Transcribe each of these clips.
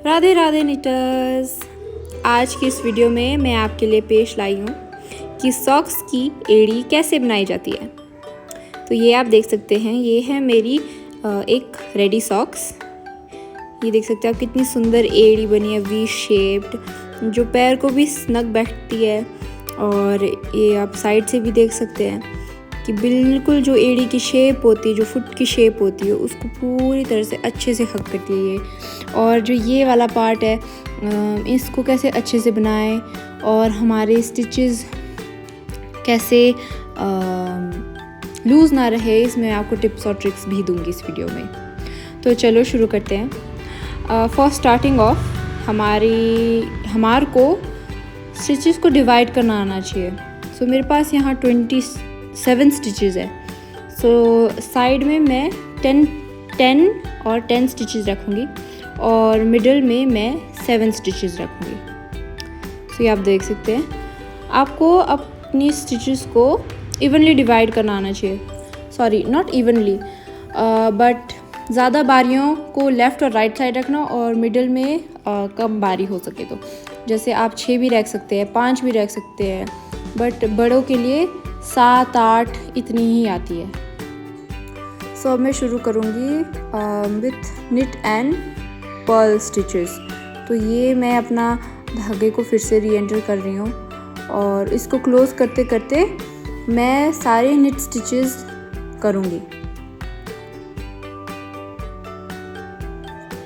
राधे राधे निटर्स। आज की इस वीडियो में मैं आपके लिए पेश लाई हूँ कि सॉक्स की एड़ी कैसे बनाई जाती है। तो ये आप देख सकते हैं, ये है मेरी एक रेडी सॉक्स। ये देख सकते हैं आप कितनी सुंदर एड़ी बनी है, वी शेप्ड, जो पैर को भी स्नग बैठती है। और ये आप साइड से भी देख सकते हैं कि बिल्कुल जो एड़ी की शेप होती है, जो फुट की शेप होती है, उसको पूरी तरह से अच्छे से हक करती है ये। और जो ये वाला पार्ट है, इसको कैसे अच्छे से बनाएं और हमारे स्टिचेस कैसे लूज़ ना रहे, इसमें आपको टिप्स और ट्रिक्स भी दूंगी इस वीडियो में। तो चलो शुरू करते हैं। फॉर स्टार्टिंग ऑफ हमार को स्टिचेस को डिवाइड करना आना चाहिए। सो मेरे पास यहाँ 27 स्टिचेस है। सो साइड में मैं 10 और 10 स्टिचेस रखूँगी और मिडल में मैं 7 स्टिचेस रखूँगी। सो ये आप देख सकते हैं, आपको अपनी स्टिचेस को इवनली डिवाइड करना आना चाहिए। सॉरी, नॉट इवनली, बट ज़्यादा बारियों को लेफ़्ट और राइट साइड रखना और मिडल में कम बारी हो सके तो। जैसे आप 6 भी रख सकते हैं, 5 भी रख सकते हैं, बट बड़ों के लिए 7, 8 इतनी ही आती है। सो अब मैं शुरू करूँगी with knit and purl stitches. तो ये मैं अपना धागे को फिर से री एंटर कर रही हूँ और इसको क्लोज करते करते मैं सारे निट स्टिचेस करूँगी।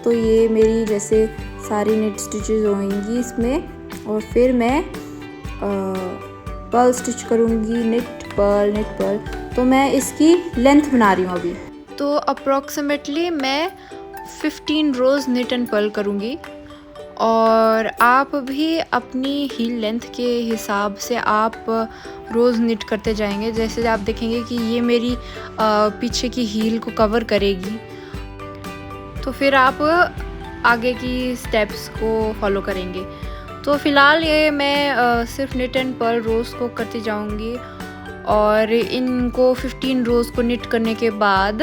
तो ये मेरी जैसे सारी निट स्टिचेस होंगी इसमें, और फिर मैं पर्ल स्टिच करूँगी, निट पर्ल। तो मैं इसकी लेंथ बना रही हूँ अभी। तो अप्रॉक्सीमेटली मैं 15 रोज़ निट एंड पर्ल करूँगी, और आप भी अपनी हील लेंथ के हिसाब से आप रोज़ निट करते जाएंगे। जैसे आप देखेंगे कि ये मेरी पीछे की हील को कवर करेगी, तो फिर आप आगे की स्टेप्स को फॉलो करेंगे। तो फ़िलहाल ये मैं सिर्फ निट एंड पर्ल रोज़ को करती जाऊंगी, और इनको 15 रोज़ को निट करने के बाद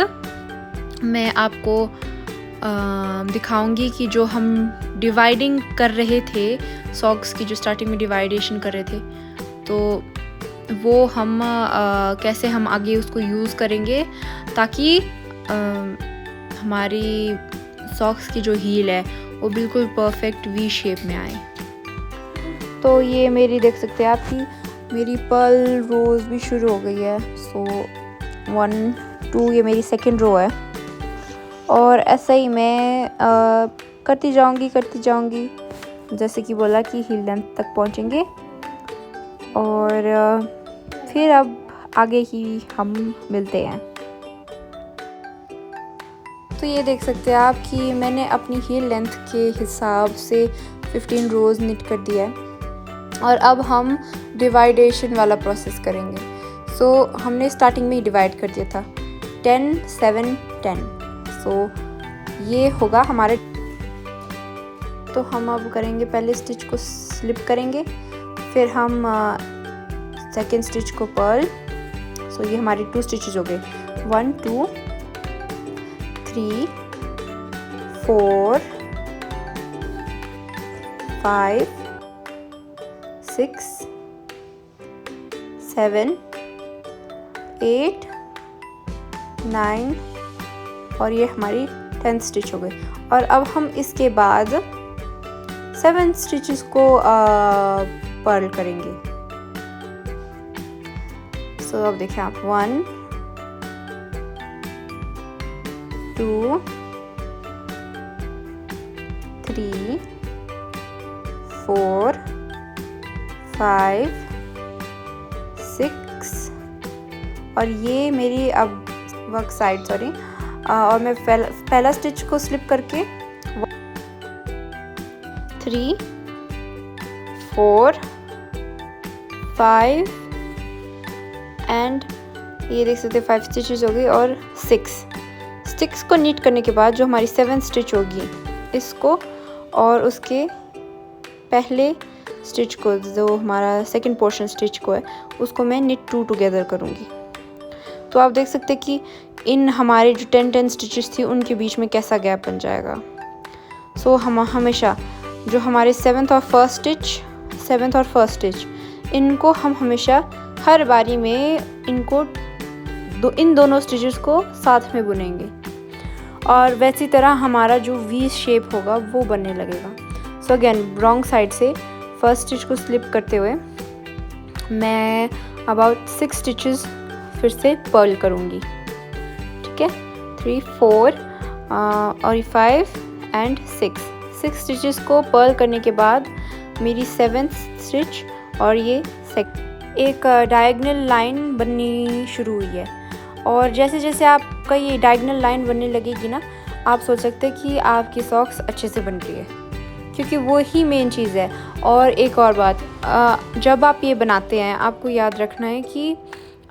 मैं आपको दिखाऊंगी कि जो हम डिवाइडिंग कर रहे थे सॉक्स की, जो स्टार्टिंग में डिवाइडेशन कर रहे थे, तो वो हम कैसे हम आगे उसको यूज़ करेंगे ताकि हमारी सॉक्स की जो हील है वो बिल्कुल परफेक्ट वी शेप में आए। तो ये मेरी देख सकते हैं आपकी मेरी पर्ल रोज़ भी शुरू हो गई है। सो 1, 2 ये मेरी सेकंड रो है, और ऐसा ही मैं करती जाऊंगी जैसे कि बोला कि हील लेंथ तक पहुंचेंगे, और फिर अब आगे ही हम मिलते हैं। तो ये देख सकते हैं आप कि मैंने अपनी हील लेंथ के हिसाब से 15 रोज़ निट कर दिया है, और अब हम डिवाइडेशन वाला प्रोसेस करेंगे। सो हमने स्टार्टिंग में ही डिवाइड कर दिया था 10, 7, 10। सो ये होगा हमारे। तो हम अब करेंगे, पहले स्टिच को स्लिप करेंगे, फिर हम सेकेंड स्टिच को पर्ल। सो ये हमारी 2 स्टिचेस हो गए, 1, 2, 3, 4, 5, 6, 7, 8, 9, और ये हमारी 10th स्टिच हो गई। और अब हम इसके बाद 7 स्टिचेस को पर्ल करेंगे। सो अब देखिए आप 1, 2, 3, 4, 5, 6, और ये मेरी अब वर्क साइड, सॉरी, और मैं पहला स्टिच को स्लिप करके 3, 4, 5 एंड ये देख सकते हैं 5 स्टिचेस हो गई, और 6 को नीट करने के बाद जो हमारी 7 स्टिच होगी, इसको और उसके पहले स्टिच को, जो हमारा सेकंड पोर्शन स्टिच को है, उसको मैं निट 2 टुगेदर करूँगी। तो आप देख सकते हैं कि इन हमारे जो 10 स्टिचेस थी उनके बीच में कैसा गैप बन जाएगा। सो हम हमेशा जो हमारे सेवन्थ और फर्स्ट स्टिच इनको हम हमेशा हर बारी में इनको इन दोनों स्टिचेस को साथ में बुनेंगे और वैसी तरह हमारा जो वी शेप होगा वो बनने लगेगा। सो अगेन रॉन्ग साइड से फर्स्ट स्टिच को स्लिप करते हुए मैं अबाउट 6 स्टिचेस फिर से पर्ल करूँगी। ठीक है, 3 4 और 5 एंड 6 स्टिचेस को पर्ल करने के बाद मेरी 7th स्टिच और ये एक डायगोनल लाइन बननी शुरू हुई है। और जैसे जैसे आपका ये डायगोनल लाइन बनने लगेगी ना, आप सोच सकते हैं कि आपकी सॉक्स अच्छे से बन रही है, क्योंकि वो ही मेन चीज़ है। और एक और बात, जब आप ये बनाते हैं आपको याद रखना है कि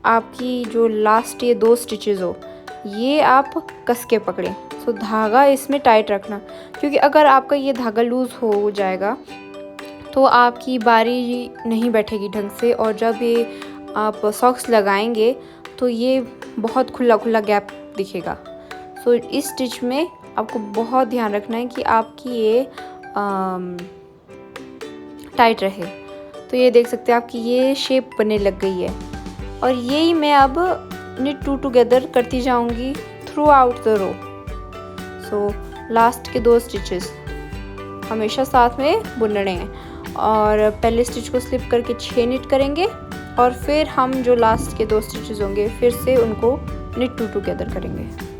आपकी जो लास्ट ये 2 स्टिचेस हो ये आप कस के पकड़ें। सो धागा इसमें टाइट रखना, क्योंकि अगर आपका ये धागा लूज़ हो जाएगा तो आपकी बारी नहीं बैठेगी ढंग से, और जब ये आप सॉक्स लगाएंगे तो ये बहुत खुला खुला गैप दिखेगा। सो इस स्टिच में आपको बहुत ध्यान रखना है कि आपकी ये टाइट रहे। तो ये देख सकते हैं आपकी ये शेप बनने लग गई है, और यही मैं अब निट 2 टुगेदर करती जाऊंगी throughout the row. So last के 2 स्टिचेस हमेशा साथ में बुनने हैं, और पहले स्टिच को स्लिप करके 6 निट करेंगे, और फिर हम जो लास्ट के 2 स्टिचेस होंगे फिर से उनको निट 2 टुगेदर करेंगे।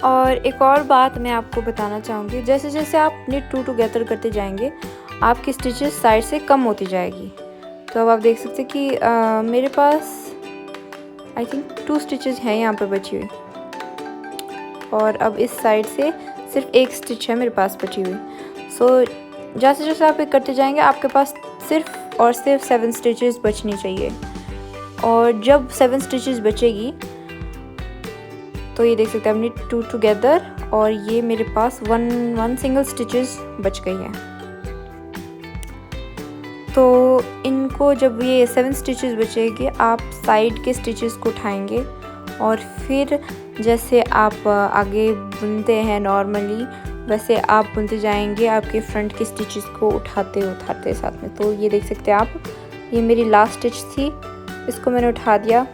और एक और बात मैं आपको बताना चाहूँगी, जैसे जैसे आप निट 2 टुगेदर करते जाएंगे आपकी स्टिचेस साइड से कम होती जाएगी। तो अब आप देख सकते हैं कि मेरे पास आई थिंक 2 स्टिचेस हैं यहाँ पर बची हुई, और अब इस साइड से सिर्फ 1 स्टिच है मेरे पास बची हुई। सो जैसे जैसे आप ये करते जाएंगे आपके पास सिर्फ और सिर्फ 7 स्टिचेस बचनी चाहिए, और जब 7 स्टिचेस बचेगी तो ये देख सकते हैं निट 2 टुगेदर, और ये मेरे पास वन सिंगल स्टिचेस बच गई है। तो इनको जब ये 7 स्टिचेस बचेगी आप साइड के स्टिचेस को उठाएंगे, और फिर जैसे आप आगे बुनते हैं नॉर्मली वैसे आप बुनते जाएंगे आपके फ्रंट के स्टिचेस को उठाते साथ में। तो ये देख सकते हैं आप, ये मेरी लास्ट स्टिच थी, इसको मैंने उठा दिया।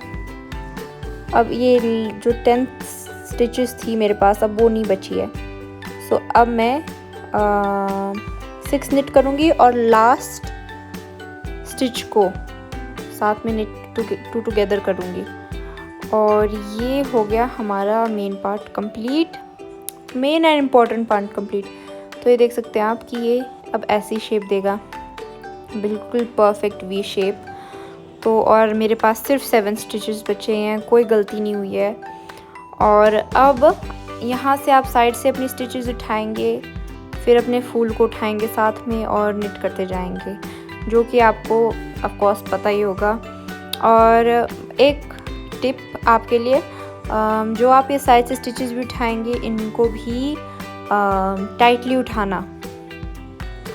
अब ये जो 10th स्टिचेस थी मेरे पास अब वो नहीं बची है। सो अब मैं 6 निट करूँगी और लास्ट स्टिच को साथ में निट 2 टुगेदर करूँगी, और ये हो गया हमारा main part complete, main and important part complete. तो ये देख सकते हैं आप कि ये अब ऐसी शेप देगा, बिल्कुल परफेक्ट वी शेप। तो और मेरे पास सिर्फ 7 स्टिचेस बचे हैं, कोई गलती नहीं हुई है। और अब यहाँ से आप साइड से अपनी स्टिचेस उठाएंगे, फिर अपने फूल को उठाएंगे साथ में और निट करते जाएंगे, जो कि आपको ऑफ कोर्स पता ही होगा। और एक टिप आपके लिए, जो आप ये साइड से स्टिचेस भी उठाएंगे इनको भी टाइटली उठाना,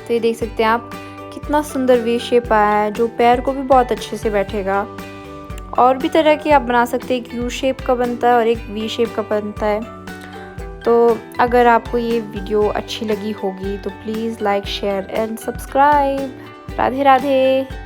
तो ये देख सकते हैं आप कितना सुंदर वी शेप आया है, जो पैर को भी बहुत अच्छे से बैठेगा। और भी तरह के आप बना सकते हैं, एक यू शेप का बनता है और एक वी शेप का बनता है। तो अगर आपको ये वीडियो अच्छी लगी होगी तो please like, share and subscribe. Radhe Radhe.